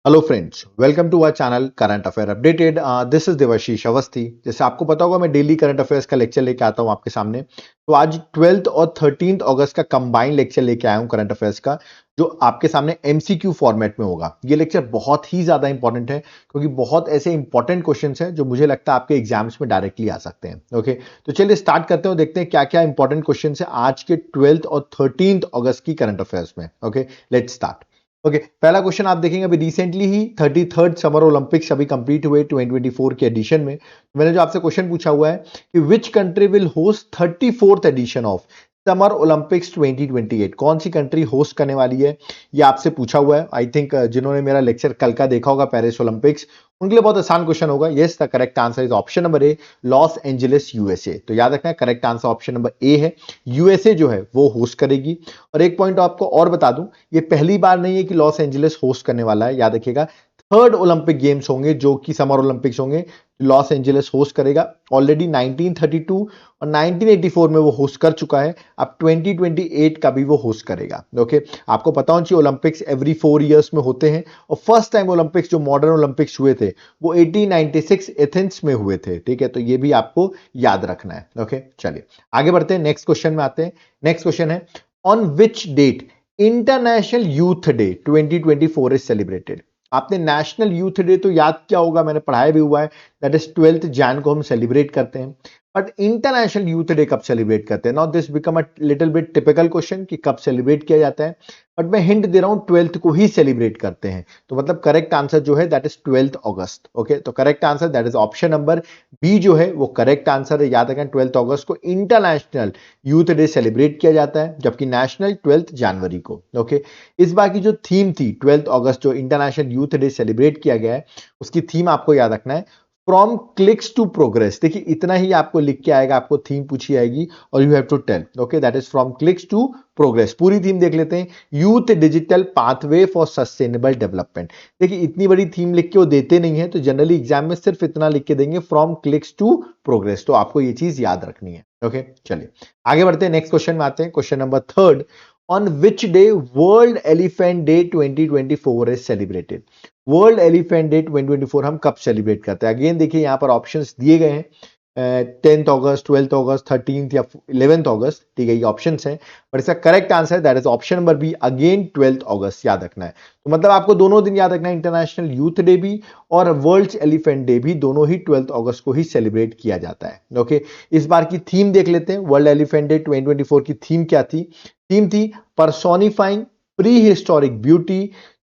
Hello friends, welcome to our channel current affair updated. This is Devashish Awasthi. जैसे आपको पता होगा, मैं डेली करंट अफेयर्स का लेक्चर लेके आता हूं आपके सामने। तो आज 12th और 13th अगस्त का कंबाइंड लेक्चर लेके आया हूं करंट अफेयर्स का, जो आपके सामने एमसीक्यू फॉर्मेट में होगा। ये लेक्चर बहुत ही ज्यादा इंपॉर्टेंट है, क्योंकि बहुत ऐसे इंपॉर्टेंट क्वेश्चंस हैं जो मुझे लगता है आपके एग्जाम्स में डायरेक्टली आ सकते हैं। ओके, तो चलिए स्टार्ट करते हैं और देखते हैं क्या क्या इंपॉर्टेंट क्वेश्चन है आज के 12th और 13th अगस्त की करंट अफेयर्स में। Okay, let's start. ओके, पहला क्वेश्चन आप देखेंगे, अभी रिसेंटली ही 33rd समर ओलंपिक्स अभी कंप्लीट हुए 2024 के एडिशन में। मैंने जो आपसे क्वेश्चन पूछा हुआ है कि which country will host 34th edition of summer Olympics 2028, कौन सी कंट्री होस्ट करने वाली है, ये आपसे पूछा हुआ है। आई थिंक जिन्होंने मेरा लेक्चर कल का देखा होगा पेरिस ओलंपिक्स, उनके लिए बहुत आसान क्वेश्चन होगा। Yes, the correct answer is option number A, Los Angeles USA. तो याद रखना, correct answer option number A है, यूएसए जो है वो होस्ट करेगी। और एक पॉइंट आपको और बता दूं, ये पहली बार नहीं है कि लॉस एंजलिस होस्ट करने वाला है। याद रखिएगा, थर्ड ओलंपिक गेम्स होंगे जो कि समर ओलंपिक्स होंगे, लॉस एंजलिस होस्ट करेगा। ऑलरेडी 1932 और 1984 में वो होस्ट कर चुका है, अब 2028 का भी वो होस्ट करेगा। ओके, आपको पता होना चाहिए ओलंपिक्स एवरी 4 इयर्स में होते हैं, और फर्स्ट टाइम ओलंपिक्स जो मॉडर्न ओलंपिक्स हुए थे वो 1896 एथेंस में हुए थे। ठीक है, तो ये भी आपको याद रखना है। ओके, चलिए आगे बढ़ते हैं, नेक्स्ट क्वेश्चन में आते हैं। नेक्स्ट क्वेश्चन है, on which date international youth day 2024 is celebrated. आपने नेशनल यूथ डे तो याद किया होगा, मैंने पढ़ाया भी हुआ है, दैट इज 12th जैन को हम सेलिब्रेट करते हैं। बट इंटरनेशनल यूथ डे कब सेलिब्रेट करते हैं? Now this become a little bit typical question कि कब सेलिब्रेट किया जाता है, बट मैं हिंट दे रहा हूं 12th को ही सेलिब्रेट करते हैं। तो मतलब करेक्ट आंसर जो है दैट इज 12th अगस्त। ओके, तो correct answer that is option number B जो है वो करेक्ट आंसर है। याद रखें, 12th अगस्त को इंटरनेशनल यूथ डे सेलिब्रेट किया जाता है, जबकि नेशनल 12th जनवरी को। ओके, इस बार की जो थीम थी 12th अगस्त जो इंटरनेशनल यूथ डे सेलिब्रेट किया गया है, उसकी थीम आपको याद रखना है, फ्रॉम क्लिक्स टू प्रोग्रेस। देखिए इतना ही आपको लिख के आएगा, आपको थीम पूछी आएगी और you have to tell. Okay, that is from clicks to progress. पूरी थीम देख लेते हैं, youth digital pathway for sustainable development. देखिए इतनी बड़ी थीम लिख के वो देते नहीं है, तो जनरली एग्जाम में सिर्फ इतना लिख के देंगे, फ्रॉम क्लिक्स टू प्रोग्रेस। तो आपको ये चीज याद रखनी है। ओके, चलिए आगे बढ़ते हैं, नेक्स्ट क्वेश्चन में आते हैं। Question number third, on which day world elephant day 2024 is celebrated. World elephant day 2024 हम कब सेलिब्रेट करते हैं? अगेन देखिए यहां पर ऑप्शंस दिए गए हैं, 10th अगस्त, 12th अगस्त, 13th या 11th अगस्त। ठीक है, ये ऑप्शंस हैं, बट इसका correct answer that is option number B, again 12th अगस्त। याद रखना है, तो मतलब आपको दोनों दिन याद रखना है, इंटरनेशनल यूथ डे भी और वर्ल्ड एलिफेंट डे भी, दोनों ही 12th अगस्त को ही सेलिब्रेट किया जाता है। ओके, इस बार की थीम देख लेते हैं। वर्ल्ड एलिफेंट डे 2024 की थीम क्या थी? थीम थी personifying pre historic beauty,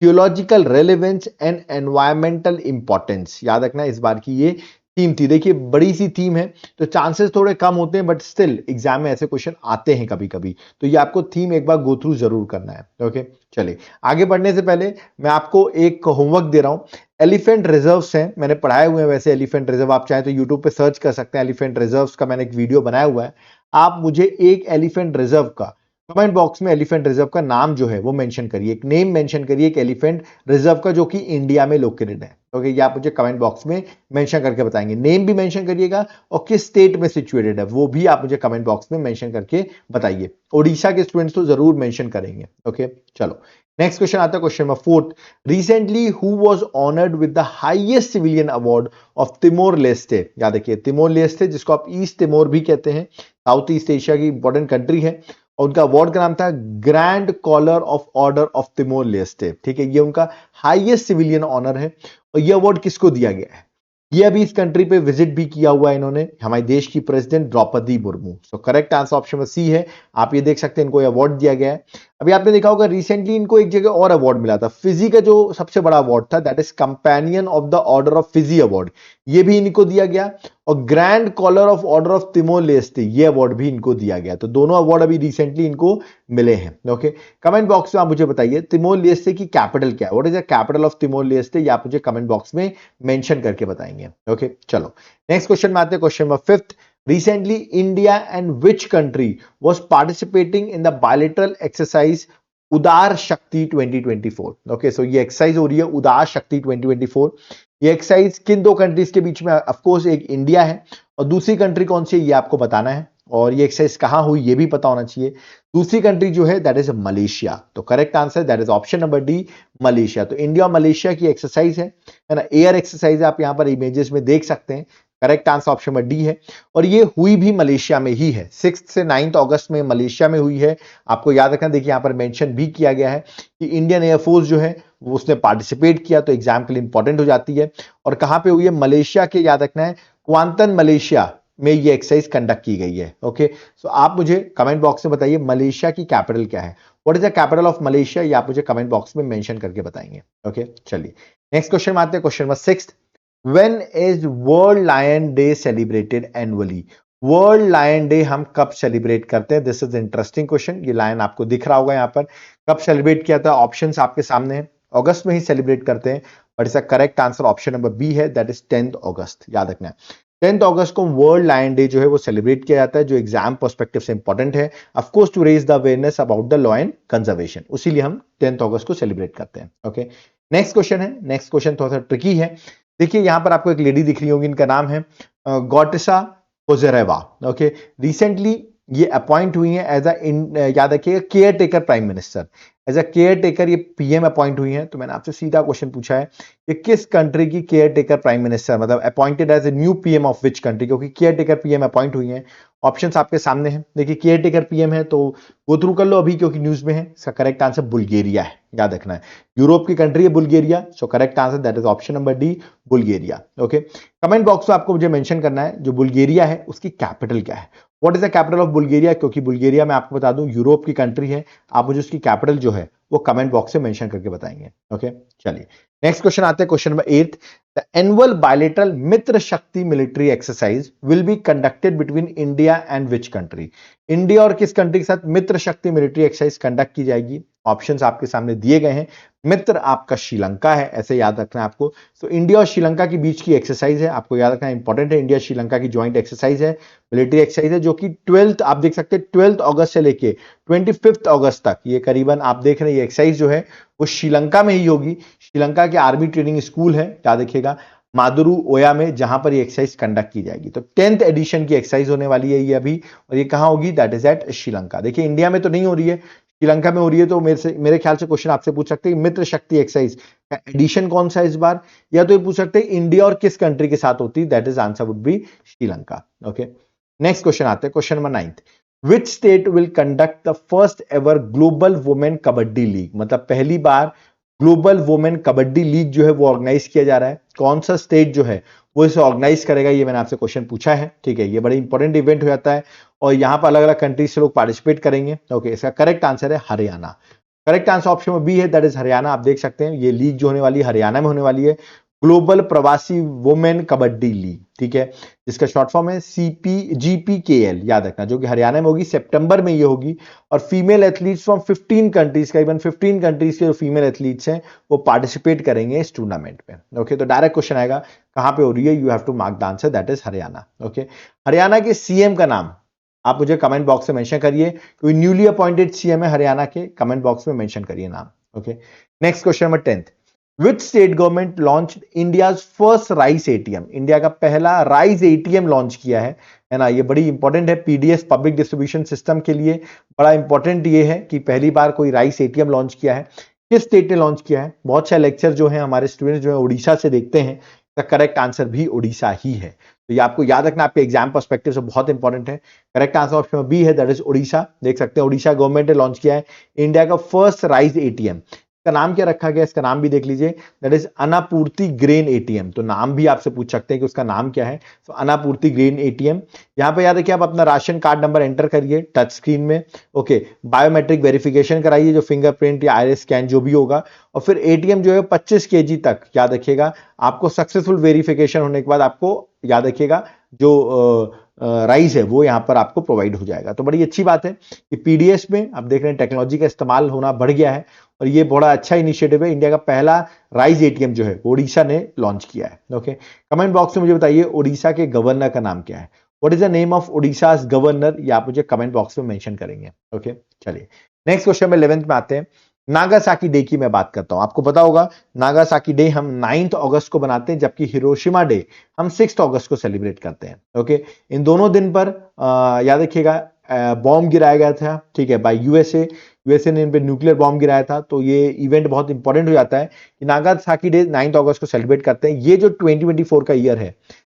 theological relevance and environmental importance. याद रखना, इस बार की ये थीम थी। देखिए बड़ी सी थीम है, तो चांसेस थोड़े कम होते हैं, बट स्टिल एग्जाम में ऐसे क्वेश्चन आते हैं कभी कभी, तो ये आपको थीम एक बार गो थ्रू जरूर करना है। ओके, चलिए आगे बढ़ने से पहले मैं आपको एक होमवर्क दे रहा हूं। एलिफेंट रिजर्व्स हैं, मैंने पढ़ाए हुए हैं वैसे एलिफेंट रिजर्व, आप चाहे तो यूट्यूब पे सर्च कर सकते हैं, एलिफेंट रिजर्व्स का मैंने एक वीडियो बनाया हुआ है। आप मुझे एक एलिफेंट रिजर्व का कमेंट बॉक्स में एलिफेंट रिजर्व का नाम जो है वो मेंशन करिए, एक नेम मेंशन करिए एक एलिफेंट रिजर्व का जो कि इंडिया में लोकेटेड है। ओके, ये आप मुझे कमेंट बॉक्स में मेंशन करके बताएंगे। नेम भी मेंशन करिएगा और किस स्टेट में सिचुएटेड है वो भी आप मुझे कमेंट बॉक्स में मेंशन करके बताइए। ओडिशा के स्टूडेंट्स तो जरूर मेंशन करेंगे। ओके, चलो नेक्स्ट क्वेश्चन आता है, question number fourth. Recently who was honoured with the highest civilian award of Timor Leste. याद रखिए, तिमोर लेस्टे जिसको आप ईस्ट तिमोर भी कहते हैं, साउथ ईस्ट एशिया की इंपॉर्टेंट कंट्री है, और उनका अवार्ड का नाम था grand collar of order of Timor Leste. ठीक है, ये उनका हाईएस्ट सिविलियन ऑनर है, और ये अवार्ड किसको दिया गया है? ये अभी इस कंट्री पे विजिट भी किया हुआ है इन्होंने, हमारे देश की president Droupadi Murmu. So correct answer option C है। आप ये देख सकते हैं, इनको अवार्ड दिया गया है। अभी आपने देखा होगा रिसेंटली इनको एक जगह और अवार्ड मिला था, फिजी का जो सबसे बड़ा अवार्ड था, that is companion of the order of Fiji award, ये भी इनको दिया गया। और grand collar of order of Timor Leste, ये अवार्ड भी इनको दिया गया। तो दोनों अवार्ड अभी रिसेंटली इनको मिले हैं। ओके, कमेंट बॉक्स में आप मुझे बताइए तिमोर लेस्टे की कैपिटल क्या है, what is the capital of Timor Leste, ये आप मुझे कमेंट बॉक्स में मेंशन करके बताएंगे। ओके, चलो नेक्स्ट क्वेश्चन में आते हैं, question number fifth. Recently, India and which country was participating in the bilateral exercise उदार शक्ति 2024? ओके, सो ये एक्सरसाइज हो रही है उदार शक्ति 2024। ये एक्सरसाइज किन दो कंट्रीज के बीच में? ऑफ कोर्स एक इंडिया है, और दूसरी कंट्री कौन सी है ये आपको बताना है। और ये एक्सरसाइज कहाँ हुई ये भी पता होना चाहिए। दूसरी कंट्री जो है दैट इज मलेशिया, तो correct answer that is option number D, Malaysia. तो इंडिया और मलेशिया की एक्सरसाइज है ना, एयर एक्सरसाइज आप यहाँ पर इमेजेस में देख सकते हैं। Correct answer option number D है, और ये हुई भी मलेशिया में ही है, 6 से 9 अगस्त में मलेशिया में हुई है। आपको याद रखना, देखिए यहाँ पर मेंशन भी किया गया है कि इंडियन एयरफोर्स जो है वो उसने पार्टिसिपेट किया, तो एग्जाम के लिए इंपॉर्टेंट हो जाती है। और कहाँ पे हुई है, मलेशिया के, याद रखना है क्वांटन मलेशिया में ये एक्सरसाइज कंडक्ट की गई है। ओके, सो आप मुझे कमेंट बॉक्स में बताइए मलेशिया की कैपिटल क्या है, what is the capital of Malaysia, ये आप मुझे कमेंट बॉक्स में मेंशन करके बताएंगे। ओके, चलिए नेक्स्ट क्वेश्चन में आते हैं, question number 6। When is world lion day celebrated annually? World lion day हम कब सेलिब्रेट करते हैं? This is interesting question. ये लायन आपको दिख रहा होगा यहाँ पर, कब सेलिब्रेट किया था? ऑप्शंस आपके सामने हैं, अगस्त में ही सेलिब्रेट करते हैं, बट इसका correct answer option number B है, दैट इज 10 अगस्त। याद रखना है 10 अगस्त को वर्ल्ड लायन डे जो है वो सेलिब्रेट किया जाता है, जो एग्जाम पर्सपेक्टिव से इंपॉर्टेंट है, of course to raise the awareness about the law and conservation, उसीलिए हम 10 अगस्त को सेलिब्रेट करते हैं। ओके, नेक्स्ट क्वेश्चन है, नेक्स्ट क्वेश्चन थोड़ा सा ट्रिकी है। देखिए यहां पर आपको एक लेडी दिख रही होगी, इनका नाम है गॉटिसा कोजेरेवा। ओके, रिसेंटली ये अपॉइंट हुई है एज अ, याद रखिएगा, caretaker prime minister, as a caretaker ये पीएम अपॉइंट हुई है। तो मैंने आपसे सीधा क्वेश्चन पूछा है कि किस कंट्री की केयर टेकर प्राइम मिनिस्टर, मतलब appointed as a new PM of which country, क्योंकि केयर टेकर पीएम अपॉइंट हुई है। ऑप्शंस आपके सामने हैं, देखिए केयर टेकर पीएम है तो गो थ्रू कर लो अभी क्योंकि न्यूज में है। इसका करेक्ट आंसर बुल्गारिया है, याद रखना है, यूरोप की कंट्री है Bulgaria, so correct answer that is option number D, Bulgaria. Okay, comment box में आपको मुझे मेंशन करना है जो बुल्गारिया है उसकी कैपिटल क्या है, what is the capital of Bulgaria, क्योंकि बुल्गारिया मैं आपको बता दूं यूरोप की कंट्री है, आप मुझे उसकी कैपिटल जो है वो कमेंट बॉक्स में मेंशन करके बताएंगे। ओके, चलिए नेक्स्ट क्वेश्चन आते हैं, question number 8। The annual bilateral Mitra Shakti military exercise will be conducted between India and which country? India और किस कंट्री के साथ मित्र शक्ति मिलिट्री एक्सरसाइज कंडक्ट की जाएगी? ऑप्शंस आपके सामने दिए गए हैं, मित्र आपका श्रीलंका है, ऐसे याद रखना है आपको। तो इंडिया और श्रीलंका के बीच की एक्सरसाइज है, आपको याद रखना इंपॉर्टेंट है, इंडिया श्रीलंका की ज्वाइंट एक्सरसाइज है, मिलिट्री एक्सरसाइज है, जो कि 12 आप देख सकते हैं 12 अगस्त से लेके 25 अगस्त तक, ये करीबन आप देख रहे हैं ये एक्सरसाइज जो है वो श्रीलंका में ही होगी। श्रीलंका के आर्मी ट्रेनिंग स्कूल है, याद रखिएगा, मादुरु ओया में, जहां पर ये एक्सरसाइज कंडक्ट की जाएगी। तो 10th एडिशन की एक्सरसाइज होने वाली है ये अभी, और ये कहां होगी, दैट इज एट श्रीलंका। देखिए इंडिया में तो नहीं हो रही है, श्रीलंका में हो रही है, तो मेरे ख्याल से क्वेश्चन आपसे पूछ सकते हैं मित्र शक्ति एक्सरसाइज का एडिशन कौन सा है इस बार, या तो ये पूछ सकते हैं इंडिया और किस कंट्री के साथ होती है, that is answer would be Sri Lanka. Okay, next question आते हैं, question number 9। Which state will conduct the first ever global women kabaddi league? मतलब पहली बार ग्लोबल वुमेन कबड्डी लीग जो है वो ऑर्गेनाइज किया जा रहा है, कौन सा स्टेट जो है वो इसे ऑर्गेनाइज करेगा, ये मैंने आपसे क्वेश्चन पूछा है। ठीक है, ये बड़े इंपॉर्टेंट इवेंट हो जाता है और यहाँ पर अलग अलग कंट्री से लोग पार्टिसिपेट करेंगे। ओके, इसका करेक्ट आंसर है हरियाणा, करेक्ट आंसर ऑप्शन में बी है, दैट इज हरियाणा। आप देख सकते हैं ये लीग जो होने वाली है हरियाणा में होने वाली है, ग्लोबल प्रवासी वुमेन कबड्डी लीग, ठीक है, जिसका शॉर्ट फॉर्म है CPGPKL, याद रखना, जो कि हरियाणा में होगी, सितंबर में ये होगी। और फीमेल एथलीट्स फ्रॉम 15 कंट्रीज, करीबन 15 कंट्रीज के जो फीमेल एथलीट्स हैं वो पार्टिसिपेट करेंगे इस टूर्नामेंट में। ओके, तो डायरेक्ट क्वेश्चन आएगा कहां पे हो रही है, you have to mark the answer, that is Haryana. Okay, Haryana के सीएम का नाम आप मुझे कमेंट बॉक्स में मेंशन करिए, कोई न्यूली अपॉइंटेड सीएम है हरियाणा के, कमेंट बॉक्स में मेंशन करिए नाम। Okay, next question number 10। Which state government launch India's first rice ATM? India का पहला राइस एटीएम लॉन्च किया है ना, ये बड़ी इंपॉर्टेंट है पीडीएस पब्लिक डिस्ट्रीब्यूशन सिस्टम के लिए, बड़ा इंपॉर्टेंट ये है कि पहली बार कोई राइस एटीएम लॉन्च किया है, किस स्टेट ने लॉन्च किया है? बहुत सारे लेक्चर जो है हमारे स्टूडेंट्स जो है उड़ीसा से देखते हैं, तो करेक्ट आंसर भी उड़ीसा ही है, तो ये आपको याद रखना, आपके एग्जाम पर्सपेक्टिव से बहुत इंपॉर्टेंट है। करेक्ट आंसर ऑप्शन बी है, दैट इज उड़ीसा। देख सकते हैं उड़ीसा गवर्नमेंट ने लॉन्च किया है इंडिया का फर्स्ट राइस एटीएम। इसका नाम क्या रखा गया, इसका नाम भी देख लीजिए, दैट इज अनापूर्ति ग्रेन एटीएम। तो नाम भी आपसे पूछ सकते हैं कि उसका नाम क्या है, तो अनापूर्ति ग्रेन एटीएम। यहां पे याद रखिए आप अपना राशन कार्ड नंबर एंटर करिए टच स्क्रीन में। ओके, बायोमेट्रिक वेरिफिकेशन कराइए, जो फिंगरप्रिंट या आईरिस स्कैन जो भी होगा, और फिर एटीएम जो है 25 kg तक, याद रखिएगा, आपको सक्सेसफुल वेरिफिकेशन होने के बाद आपको याद रखिएगा जो राइस है वो यहाँ पर आपको प्रोवाइड हो जाएगा। तो बड़ी अच्छी बात है कि पीडीएस में आप देख रहे हैं टेक्नोलॉजी का इस्तेमाल होना बढ़ गया है, और ये बड़ा अच्छा इनिशिएटिव है। इंडिया का पहला राइस एटीएम जो है उड़ीसा ने लॉन्च किया है। ओके, कमेंट बॉक्स में मुझे बताइए उड़ीसा के गवर्नर का नाम क्या है, what is the name of Orissa's governor, ये आप मुझे कमेंट बॉक्स में मेंशन करेंगे। ओके, चलिए नेक्स्ट क्वेश्चन में 11th में आते हैं, नागासाकी डे की मैं बात करता हूं। आपको पता होगा नागासाकी डे हम 9 अगस्त को बनाते हैं, जबकि हिरोशिमा डे हम 6 अगस्त को सेलिब्रेट करते हैं। ओके, इन दोनों दिन पर याद रखिएगा बॉम्ब गिराया गया था, ठीक है, बाय यूएसए। यूएसए ने इन पे न्यूक्लियर बॉम्ब गिराया था, तो ये इवेंट बहुत इंपॉर्टेंट हो जाता है कि नागासाकी डे 9 अगस्त को सेलिब्रेट करते हैं। ये जो 2024 का ईयर है,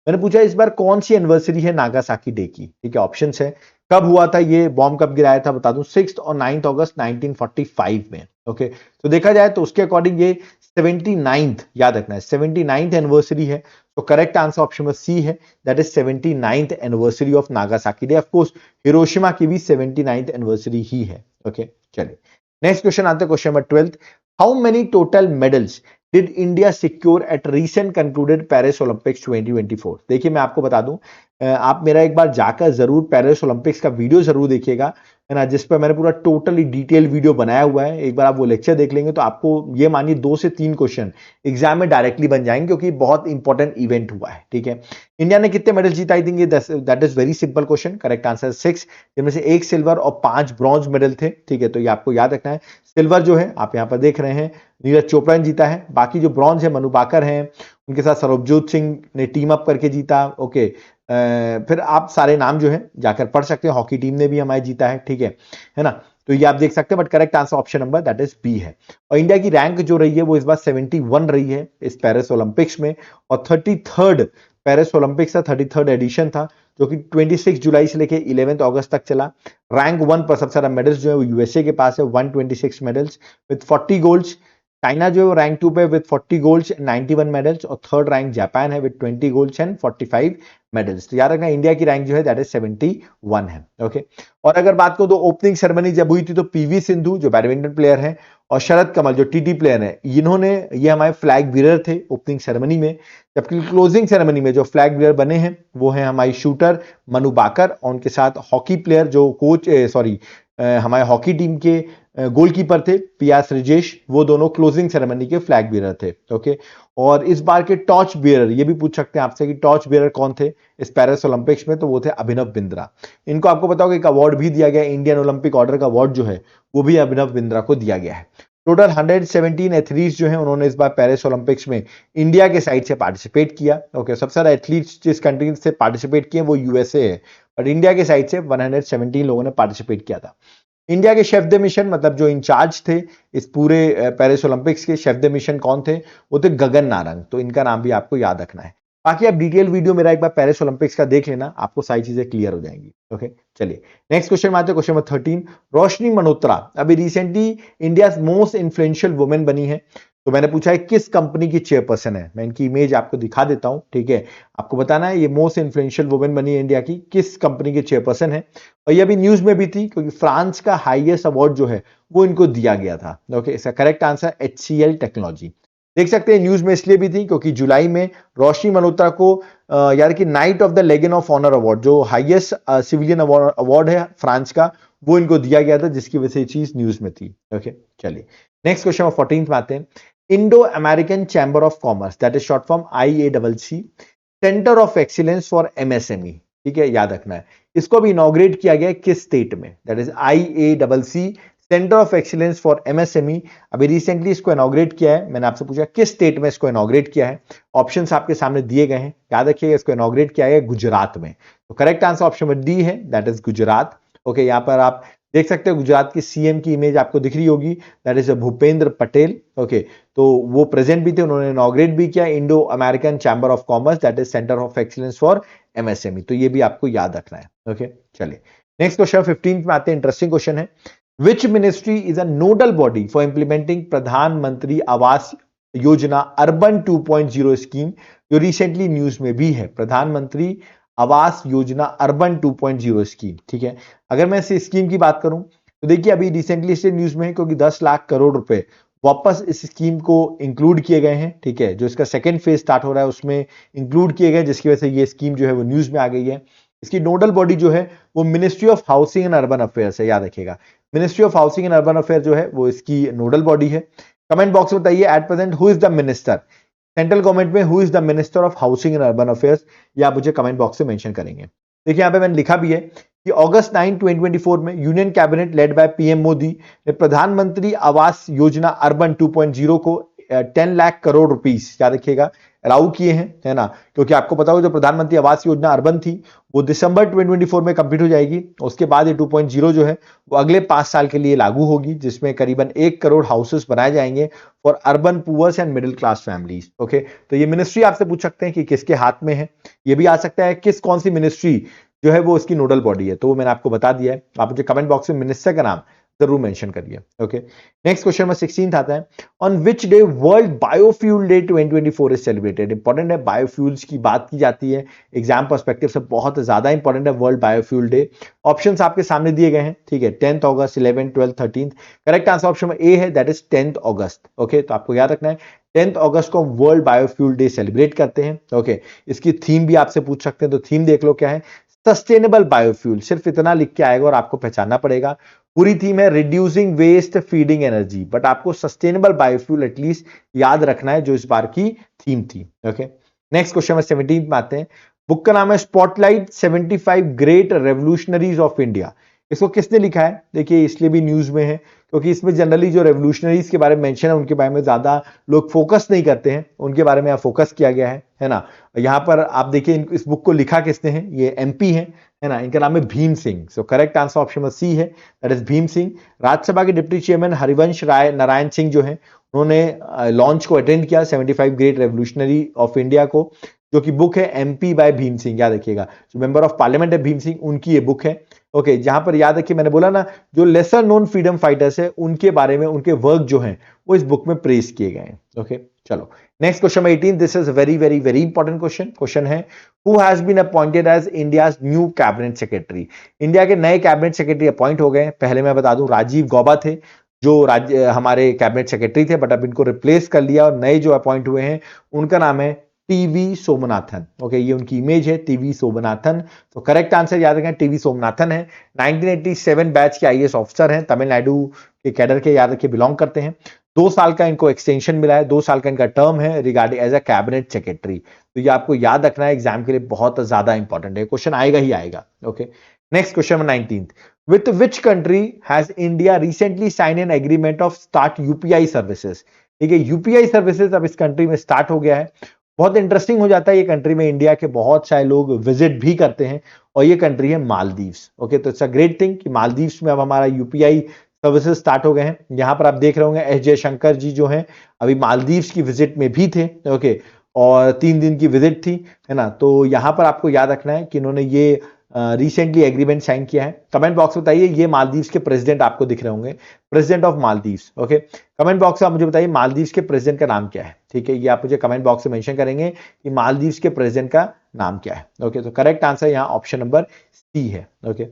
मैंने पूछा इस बार कौन सी एनिवर्सरी है नागासाकी डे की, ठीक है। ऑप्शन है कब हुआ था ये बॉम्ब, कब गिराया था, बता दूं 6 और 9 अगस्त 1945 में। ओके, तो देखा जाए तो उसके अकॉर्डिंग ये 79th, याद रखना है 79th एनिवर्सरी है। तो करेक्ट आंसर ऑप्शन में सी है, that is 79th anniversary of Nagasaki day. Of course Hiroshima की भी 79th एनिवर्सरी ही है। ओके, चलिए नेक्स्ट क्वेश्चन आते हैं, question number 12। How many total medals did India secure at recent concluded Paris Olympics 2024? देखिए मैं आपको बता दूं, आप मेरा एक बार जाकर जरूर पेरिस ओलंपिक्स का वीडियो जरूर देखिएगा, है ना, जिस पर मैंने पूरा टोटली डिटेल वीडियो बनाया हुआ है। एक बार आप वो लेक्चर देख लेंगे तो आपको ये मानिए 2 से 3 क्वेश्चन एग्जाम में डायरेक्टली बन जाएंगे, क्योंकि बहुत इंपॉर्टेंट इवेंट हुआ है। ठीक है, इंडिया ने कितने मेडल जीता? I think that is very simple question. Correct answer 6, जिनमें से 1 सिल्वर और 5 ब्रॉन्ज मेडल थे। ठीक है, तो ये आपको याद रखना है। सिल्वर जो है आप यहाँ पर देख रहे हैं नीरज चोपड़ा ने जीता है, बाकी जो ब्रॉन्ज है मनु बाकर हैं, उनके साथ सरबजोत सिंह ने टीम अप करके जीता। ओके, फिर आप सारे नाम जो है जाकर पढ़ सकते हैं, हॉकी टीम ने भी हमारे जीता है। ठीक है ना, तो ये आप देख सकते हैं, but correct answer option number that is B है। और इंडिया की रैंक जो रही है वो इस बार 71 रही है इस पेरिस ओलंपिक्स में, और 33rd पेरिस ओलंपिक्स का 33rd एडिशन था, जो कि 26 जुलाई से लेके 11 अगस्त तक चला। रैंक 1 पर सबसे ज्यादा मेडल्स जो है वो यूएसए के पास है, 126 मेडल्स विद 40 गोल्ड्स। चाइना जो है वो रैंक 2 पे विद 40 गोल्ड्स 91 मेडल्स, और थर्ड रैंक जापान है विद 20 गोल्ड्स एंड 45 मेडल्स। तो याद रखना इंडिया की रैंक जो है दैट इज 71 है। ओके, और अगर बात करो तो ओपनिंग सेरेमनी जब हुई थी तो पीवी सिंधु जो बैडमिंटन प्लेयर है और शरद कमल जो टीटी प्लेयर है, इन्होंने ये हमारे फ्लैग बीरर थे ओपनिंग सेरेमनी में। जबकि क्लोजिंग सेरेमनी में जो फ्लैग बीरर बने हैं वो है हमारी शूटर मनु बाकर, और उनके साथ हॉकी प्लेयर जो कोच हमारे हॉकी टीम के गोलकीपर थे पियास रिजेश, वो दोनों क्लोजिंग सेरेमनी के फ्लैग बीरर थे। ओके, और इस बार के टॉर्च बीरर, ये भी पूछ सकते हैं आपसे कि टॉर्च बीरर कौन थे इस पेरिस ओलंपिक्स में, तो वो थे अभिनव बिंद्रा। इनको आपको पता होगा एक अवार्ड भी दिया गया, इंडियन ओलंपिक ऑर्डर का अवार्ड जो है वो भी अभिनव बिंद्रा को दिया गया है। टोटल 117 एथलीट्स जो है उन्होंने इस बार पेरिस ओलंपिक्स में इंडिया के साइड से पार्टिसिपेट किया। ओके, सबसे ज्यादा एथलीट्स जिस कंट्री से पार्टिसिपेट किए वो यूएसए है, बट इंडिया के साइड से 117 लोगों ने पार्टिसिपेट किया था। इंडिया के शेफ द मिशन, मतलब जो इंचार्ज थे इस पूरे पेरिस ओलंपिक्स के, शेफ द मिशन कौन थे? वो थे गगन नारंग, तो इनका नाम भी आपको याद रखना है। बाकी आप डिटेल वीडियो मेरा एक बार पेरिस ओलंपिक्स का देख लेना, आपको सारी चीजें क्लियर हो जाएंगी। ओके, चलिए नेक्स्ट क्वेश्चन में आते हैं, क्वेश्चन नंबर 13। रोशनी मल्होत्रा अभी recently India most influential women बनी है, तो मैंने पूछा है किस कंपनी की चेयरपर्सन है। मैं इनकी इमेज आपको दिखा देता हूं, ठीक है, आपको बताना है ये मोस्ट इन्फ्लुएंशियल वुमेन बनी है इंडिया की, किस कंपनी की चेयरपर्सन है। और ये अभी न्यूज में भी थी, क्योंकि फ्रांस का हाईएस्ट अवार्ड जो है वो इनको दिया गया था। ओके, इसका करेक्ट आंसर HCL टेक्नोलॉजी। देख सकते हैं न्यूज में इसलिए भी थी क्योंकि जुलाई में रोशनी मल्होत्रा को यार कि knight of the legion of honour award, जो हाईएस्ट सिविलियन अवार्ड है फ्रांस का, वो इनको दिया गया था, जिसकी वजह से ये चीज न्यूज में थी। ओके, चलिए नेक्स्ट क्वेश्चन 14 में आते हैं। Indo American chamber of commerce that is short form IACC, centre of excellence for MSME, ठीक है, याद रखना है। इसको भी इनॉग्रेट किया गया किस स्टेट में? That is IACC centre of excellence for MSME, अभी रिसेंटली इसको इनॉग्रेट किया है। मैंने आपसे पूछा किस स्टेट में इसको इनॉग्रेट किया है, ऑप्शंस आपके सामने दिए गए हैं, याद रखिएगा। इसको इनॉग्रेट किया है गुजरात में, तो करेक्ट आंसर ऑप्शन में डी है, दैट इज गुजरात। ओके, यहां पर आप देख सकते हैं गुजरात की CM की इमेज आपको दिख रही होगी, that is Bhupendra Patel. Okay, तो वो प्रेजेंट भी थे, उन्होंने इनॉग्रेट भी किया Indo American chamber of commerce that is centre of excellence for MSME, तो ये भी आपको याद रखना है। ओके, चलिए नेक्स्ट क्वेश्चन 15 में आते हैं, इंटरेस्टिंग क्वेश्चन है। Which ministry is a nodal body for implementing प्रधानमंत्री आवास योजना अर्बन 2.0 स्कीम, जो रिसेंटली न्यूज में भी है, प्रधानमंत्री आवास योजना अर्बन 2.0 स्कीम। ठीक है, अगर मैं इस स्कीम की बात करूं तो देखिए अभी रिसेंटली इसे न्यूज में है, क्योंकि 10 लाख करोड़ रुपए वापस इस स्कीम को इंक्लूड किए गए हैं। ठीक है, जो इसका सेकेंड फेज स्टार्ट हो रहा है उसमें इंक्लूड किए गए, जिसकी वजह से ये स्कीम जो है वो न्यूज में आ गई है। इसकी नोडल बॉडी जो है वो ministry of housing and urban affairs है, याद रखिएगा। Ministry of housing and urban affair जो है वो इसकी नोडल बॉडी है। कमेंट बॉक्स में बताइए at present who is the minister, central government में who is the minister of housing and urban affairs, या आप मुझे कमेंट बॉक्स में मेंशन करेंगे। देखिए यहाँ पे मैंने लिखा भी है कि अगस्त 9 2024 में union cabinet led by PM Modi ने प्रधानमंत्री आवास योजना अर्बन 2.0 को 10 लाख करोड़ रुपीस, याद रखिएगा, अलाउ किए हैं, है ना। क्योंकि आपको पता हो जो प्रधानमंत्री आवास योजना अर्बन थी वो दिसंबर 2024 में कंप्लीट हो जाएगी। उसके बाद ये 2.0 जो है वो अगले 5 साल के लिए लागू होगी, जिसमें करीबन 1 करोड़ हाउसेस बनाए जाएंगे for urban poors and middle class families. Okay, तो ये मिनिस्ट्री आपसे पूछ सकते हैं कि किसके हाथ में है। ये भी आ सकता है किस कौन सी मिनिस्ट्री जो है वो इसकी नोडल बॉडी है, तो वो मैंने आपको बता दिया है। आप मुझे कमेंट बॉक्स में मिनिस्टर का नाम जरूर मेंशन करिए। ओके, नेक्स्ट क्वेश्चन में 16 आता है, on which day world biofuel day 2024 is celebrated. Important है, बायोफ्यूल्स की बात की जाती है, एग्जाम पर्सपेक्टिव से बहुत ज्यादा इंपॉर्टेंट है वर्ल्ड बायोफ्यूल डे। ऑप्शंस आपके सामने दिए गए हैं, ठीक है, 10 अगस्त, 11, 12, 13। करेक्ट आंसर ऑप्शन में ए है, दैट इज 10 अगस्त। ओके, तो आपको याद रखना है 10 अगस्त को वर्ल्ड बायोफ्यूल डे सेलिब्रेट करते हैं। ओके, इसकी थीम भी आपसे पूछ सकते हैं, तो थीम देख लो क्या है, सस्टेनेबल बायोफ्यूल। सिर्फ इतना लिख के आएगा और आपको पहचानना पड़ेगा। पूरी थीम है reducing waste feeding energy, but आपको सस्टेनेबल बायोफ्यूल एटलीस्ट याद रखना है, जो इस बार की थीम थी। ओके, नेक्स्ट क्वेश्चन में 17 में आते हैं। बुक का नाम है spotlight 75 great revolutionaries of India. इसको किसने लिखा है? देखिए, इसलिए भी न्यूज में है क्योंकि इसमें जनरली जो रेवोल्यूशनरीज के बारे में मेंशन है उनके बारे में ज्यादा लोग फोकस नहीं करते हैं, उनके बारे में यहाँ फोकस किया गया है ना। यहाँ पर आप देखिए इस बुक को लिखा किसने है, ये एमपी है ना, इनका नाम है भीम सिंह। सो करेक्ट आंसर ऑप्शन में सी है, दैट इज भीम सिंह। राज्यसभा के डिप्टी चेयरमैन हरिवंश राय नारायण सिंह जो है उन्होंने लॉन्च को अटेंड किया 75 ग्रेट रेवोल्यूशनरी ऑफ इंडिया को, जो कि बुक है एमपी बाय भीम सिंह। याद रखिएगा, जो मेंबर ऑफ पार्लियामेंट है भीम सिंह, उनकी ये बुक है। ओके, जहां पर याद रखिए मैंने बोला ना जो लेसर नोन फ्रीडम फाइटर्स है उनके बारे में, उनके वर्क जो हैं वो इस बुक में प्रेज किए गए हैं। ओके, चलो नेक्स्ट क्वेश्चन में 18, this is very very very important question. Question है, who has been appointed as India's new cabinet secretary. India के नए कैबिनेट सेक्रेटरी अपॉइंट हो गए। पहले मैं बता दूं राजीव गौबा थे जो हमारे कैबिनेट सेक्रेटरी थे, बट अब इनको रिप्लेस कर लिया और नए जो अपॉइंट हुए हैं उनका नाम है टीवी सोमनाथन। ओके, ये उनकी इमेज है, टीवी सोमनाथन। तो करेक्ट आंसर याद रखें, टीवी सोमनाथन है। 1987 बैच के आईएएस ऑफिसर हैं, तमिलनाडु के कैडर के, याद रखिए, बिलोंग करते हैं। 2 साल का इनको एक्सटेंशन मिला है, 2 साल का इनका टर्म है regarding as a cabinet secretary. तो ये आपको याद रखना है, एग्जाम के लिए बहुत ज्यादा इंपॉर्टेंट है, क्वेश्चन आएगा ही आएगा। Okay, next question 19th, with which country has India recently sign an agreement of start UPI services. ठीक है, यूपीआई सर्विसेज अब इस कंट्री में स्टार्ट हो गया है। बहुत इंटरेस्टिंग हो जाता है ये कंट्री में, इंडिया के बहुत सारे लोग विजिट भी करते हैं, और ये कंट्री है मालदीव्स। ओके, तो इट्स अ ग्रेट थिंग कि मालदीव्स में अब हमारा यूपीआई सर्विसेज स्टार्ट हो गए हैं। यहां पर आप देख रहे होंगे एस जयशंकर जी जो हैं अभी मालदीव्स की विजिट में भी थे। ओके, और 3 दिन की विजिट थी, है ना। तो यहां पर आपको याद रखना है कि इन्होंने ये रिसेंटली एग्रीमेंट साइन किया है। कमेंट बॉक्स में बताइए, ये मालदीव्स के प्रेसिडेंट आपको दिख रहे होंगे, president of Maldives. Okay, comment box में आप मुझे बताइए मालदीव्स के प्रेसिडेंट का नाम क्या है। ठीक है, ये आप मुझे कमेंट बॉक्स में मेंशन करेंगे कि मालदीव्स के प्रेसिडेंट का नाम क्या है। ओके, तो करेक्ट आंसर यहाँ ऑप्शन नंबर सी है। ओके,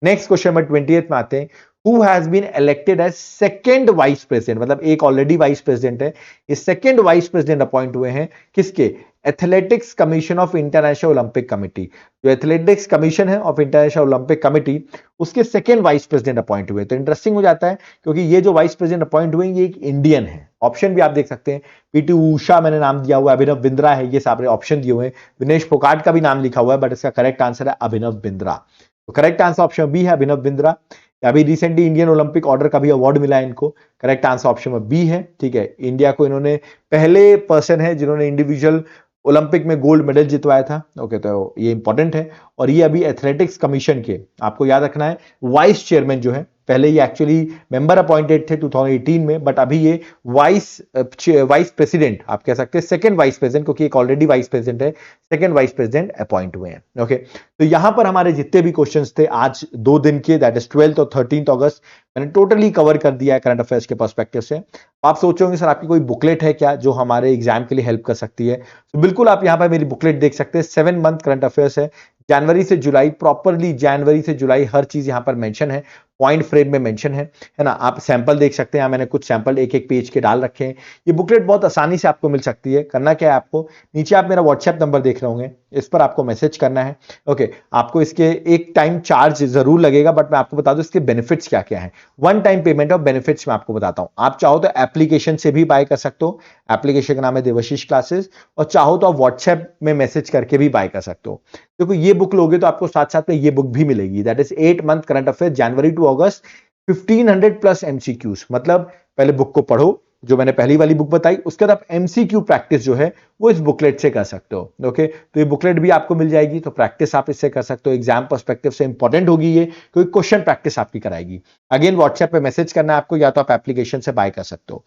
नेक्स्ट क्वेश्चन नंबर 28 में आते हैं। Who has been elected as second vice president, मतलब एक ऑलरेडी वाइस प्रेसिडेंट है, ये सेकंड वाइस प्रेसिडेंट अपॉइंट हुए हैं किसके? Athletics commission of international Olympic committee. जो एथलेटिक्स कमीशन है ऑफ इंटरनेशनल ओलंपिक कमिटी, उसके सेकंड वाइस प्रेसिडेंट अपॉइंट हुए। तो इंटरेस्टिंग हो जाता है क्योंकि ये जो वाइस प्रेसिडेंट अपॉइंट हुए ये एक इंडियन है। ऑप्शन भी आप देख सकते हैं, पीटी उषा मैंने नाम दिया हुआ है, अभिनव बिंद्रा है, ये सारे ऑप्शन दिए हुए हैं। विनेश फोगाट का भी नाम लिखा हुआ है, बट इसका करेक्ट आंसर है अभिनव बिंद्रा। तो करेक्ट आंसर ऑप्शन बी है अभिनव बिंद्रा। अभी रिसेंटली इंडियन ओलंपिक ऑर्डर का भी अवार्ड मिला है इनको। करेक्ट आंसर ऑप्शन में बी है। ठीक है, इंडिया को इन्होंने पहले पर्सन है जिन्होंने इंडिविजुअल ओलंपिक में गोल्ड मेडल जितवाया था। ओके, तो ये इंपॉर्टेंट है। और ये अभी एथलेटिक्स कमीशन के, आपको याद रखना है, वाइस चेयरमैन जो है, पहले ये एक्चुअली मेंबर अपॉइंटेड थे 2018 में, बट अभी ये वाइस प्रेसिडेंट आप कह सकते हैं, सेकंड वाइस प्रेसिडेंट, क्योंकि एक ऑलरेडी वाइस प्रेसिडेंट है, सेकंड वाइस प्रेसिडेंट अपॉइंट हुए हैं। ओके, तो यहां पर हमारे जितने भी क्वेश्चंस थे आज 2 दिन के, दैट इज 12 और 13 अगस्त, मैंने टोटली कवर कर दिया है करंट अफेयर्स के पर्सपेक्टिव से। आप सोचोगे सर आपकी कोई बुकलेट है क्या जो हमारे एग्जाम के लिए हेल्प कर सकती है? तो बिल्कुल आप यहां पर मेरी बुकलेट देख सकते हैं। 7 मंथ करंट अफेयर्स है, जनवरी से जुलाई, प्रॉपरली जनवरी से जुलाई हर चीज यहां पर मेंशन है। पॉइंट फ्रेम में मेंशन है ना। आप सैंपल देख सकते हैं, मैंने कुछ सैंपल एक एक पेज के डाल रखे हैं। ये बुकलेट बहुत आसानी से आपको मिल सकती है। करना क्या है आपको, नीचे आप मेरा व्हाट्सएप नंबर देख रहे होंगे, इस पर आपको मैसेज करना है। ओके, आपको इसके एक टाइम चार्ज जरूर लगेगा, बट मैं आपको बता दूं इसके बेनिफिट्स क्या क्या है। वन टाइम पेमेंट और बेनिफिट्स मैं आपको बताता हूं। आप चाहो तो एप्लीकेशन से भी बाय कर सकते हो, एप्लीकेशन का नाम है देवाशीष क्लासेस, और चाहो तो आप व्हाट्सएप में मैसेज करके भी बाय कर सकते हो। देखो ये बुक लोगे तो आपको साथ साथ में ये बुक भी मिलेगी, that is 8 month current affair January to August, 1500 plus MCQs. मतलब पहले बुक को पढ़ो जो मैंने पहली वाली बुक बताई, उसके बाद आप एमसीक्यू प्रैक्टिस जो है वो इस बुकलेट से कर सकते हो। ओके, तो ये बुकलेट भी आपको मिल जाएगी, तो प्रैक्टिस आप इससे कर सकते हो। एग्जाम पर्सपेक्टिव से इंपॉर्टेंट होगी ये, क्योंकि क्वेश्चन प्रैक्टिस आपकी कराएगी। अगेन व्हाट्सएप पे मैसेज करना है आपको, या तो आप एप्लीकेशन से बाय कर सकते हो।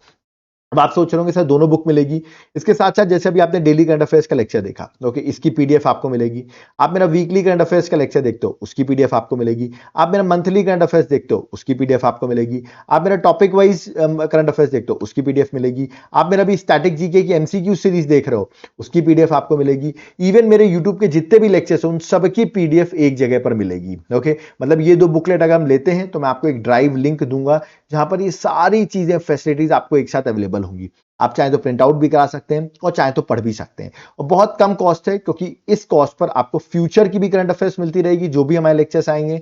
अब आप सोच रहे होंगे सर दोनों बुक मिलेगी, इसके साथ साथ जैसे अभी आपने डेली करंट अफेयर्स का लेक्चर देखा, ओके, इसकी पीडीएफ आपको मिलेगी। आप मेरा वीकली करंट अफेयर्स का लेक्चर देखते हो, उसकी पीडीएफ आपको मिलेगी। आप मेरा मंथली करंट अफेयर्स देखते हो, उसकी पीडीएफ आपको मिलेगी। आप मेरा टॉपिक वाइज करंट अफेयर्स देखते हो, उसकी पीडीएफ मिलेगी। आप मेरा भी स्टैटिक जीके की एमसीक्यू सीरीज देख रहे हो, उसकी पीडीएफ आपको मिलेगी। इवन मेरे यूट्यूब के जितने भी लेक्चर्स हैं उन सबकी पीडीएफ एक जगह पर मिलेगी। ओके, मतलब ये दो बुकलेट अगर हम लेते हैं तो मैं आपको एक ड्राइव लिंक दूंगा जहां पर ये सारी चीजें फैसिलिटीज आपको एक साथ अवेलेबल होंगी। आप चाहे तो प्रिंट आउट भी करा सकते हैं और चाहे तो पढ़ भी सकते हैं, और बहुत कम कॉस्ट है, क्योंकि इस कॉस्ट पर आपको फ्यूचर की भी करंट अफेयर्स मिलती रहेगी, जो भी हमारे लेक्चर्स आएंगे।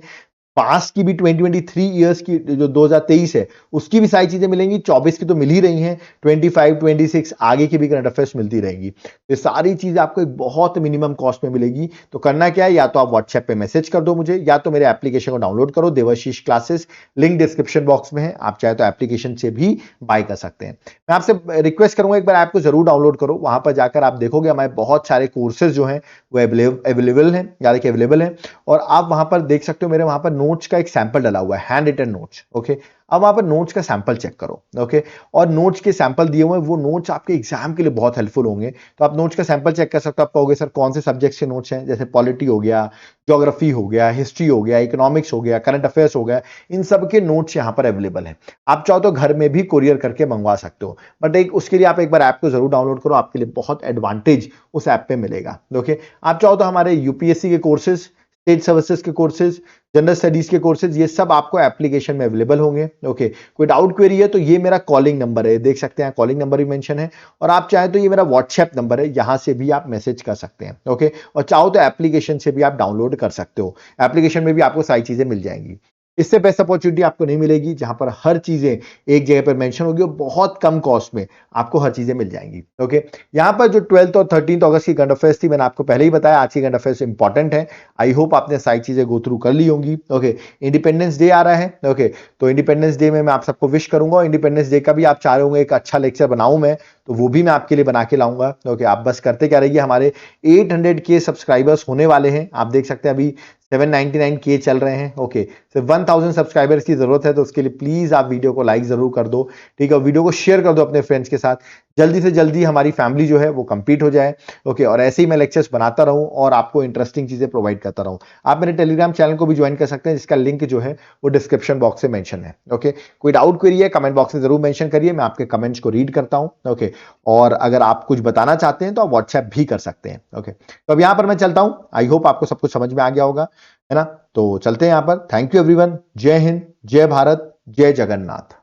पास्ट की भी 2023 ईयर्स की जो 2023 है उसकी भी सारी चीजें मिलेंगी, 24 की तो मिल ही रही हैं, 25 26 आगे की भी करंट अफेयर्स मिलती रहेंगी। ये सारी चीजें आपको एक बहुत मिनिमम कॉस्ट में मिलेगी। तो करना क्या है, या तो आप व्हाट्सएप पे मैसेज कर दो मुझे, या तो मेरे एप्लीकेशन को डाउनलोड करो, Devashish classes, link description box में है। आप चाहे तो एप्लीकेशन से भी बाय कर सकते हैं। मैं आपसे रिक्वेस्ट करूंगा एक बार ऐप को जरूर डाउनलोड करो, वहां पर जाकर आप देखोगे हमारे बहुत सारे कोर्सेज जो हैं वो अवेलेबल हैं, यानी कि अवेलेबल हैं। और आप वहां पर देख सकते हो मेरे वहां पर नोट्स का एक सैंपल डाला हुआ है, हैंड रिटन नोट्स। ओके, अब वहां पर नोट्स का सैंपल चेक करो। ओके, और नोट्स के सैंपल दिए हुए हैं, वो नोट्स आपके एग्जाम के लिए बहुत हेल्पफुल होंगे। तो आप नोट्स का सैंपल चेक कर सकते हो। आप कहोगे सर कौन से सब्जेक्ट्स के नोट्स हैं, जैसे पॉलिटी हो गया, ज्योग्राफी हो गया, हिस्ट्री हो गया, इकोनॉमिक्स हो गया, करंट अफेयर्स हो गया, इन सब के नोट्स यहां पर अवेलेबल हैं। आप चाहो तो घर में भी कोरियर करके मंगवा सकते हो, बट एक उसके लिए आप एक बार ऐप को जरूर डाउनलोड करो, आपके लिए बहुत एडवांटेज उस ऐप पे मिलेगा। ओके, आप चाहो तो हमारे यूपीएससी के कोर्सेज, स्टेट सर्विसेज के कोर्सेज, जनरल स्टडीज के कोर्सेज, ये सब आपको एप्लीकेशन में अवेलेबल होंगे। ओके, कोई डाउट क्वेरी है तो ये मेरा कॉलिंग नंबर है, देख सकते हैं कॉलिंग नंबर भी मेंशन है। और आप चाहे तो ये मेरा व्हाट्सएप नंबर है, यहां से भी आप मैसेज कर सकते हैं। ओके, और चाहो तो एप्लीकेशन से भी आप डाउनलोड कर सकते हो, एप्लीकेशन में भी आपको सारी चीजें मिल जाएंगी। इससे बेस्ट अपॉर्चुनिटी आपको नहीं मिलेगी, जहां पर हर चीजें एक जगह पर मेंशन होगी और बहुत कम कॉस्ट में आपको हर चीजें मिल जाएंगी। ओके, यहां पर जो 12th और 13th अगस्त की करंट अफेयर्स थी, मैंने आपको पहले ही बताया आज की करंट अफेयर्स इंपॉर्टेंट है। आई होप आपने सारी चीजें गो थ्रू कर ली होंगी। ओके, इंडिपेंडेंस डे आ रहा है। ओके, तो इंडिपेंडेंस डे में मैं आप सबको विश करूंगा। इंडिपेंडेंस डे का भी आप चाह रहे होंगे एक अच्छा लेक्चर बनाऊं मैं, तो वो भी मैं आपके लिए बना के लाऊंगा। ओके, आप बस करते क्या रहिए, हमारे 800K सब्सक्राइबर्स होने वाले हैं। आप देख सकते हैं अभी 799K चल रहे हैं। ओके, सिर्फ 1000 सब्सक्राइबर्स की जरूरत है, तो उसके लिए प्लीज आप वीडियो को लाइक जरूर कर दो, ठीक है, वीडियो को शेयर कर दो अपने फ्रेंड्स के साथ। जल्दी से जल्दी हमारी फैमिली जो है वो कंप्लीट हो जाए। ओके, और ऐसे ही मैं लेक्चर्स बनाता रहूं और आपको इंटरेस्टिंग चीजें प्रोवाइड करता रहूं। आप मेरे टेलीग्राम चैनल को भी ज्वाइन कर सकते हैं, जिसका लिंक जो है वो डिस्क्रिप्शन बॉक्स में मेंशन है। ओके, कोई डाउट क्वेरी है कमेंट बॉक्स में जरूर मेंशन करिए, मैं आपके कमेंट्स को रीड करता हूं। ओके, और अगर आप कुछ बताना चाहते हैं तो आप व्हाट्सएप भी कर सकते हैं। ओके, तो अब यहां पर मैं चलता हूं, आई होप आपको सब कुछ समझ में आ गया होगा, है ना। तो चलते हैं यहां पर। थैंक यू एवरीवन, जय हिंद, जय भारत, जय जगन्नाथ।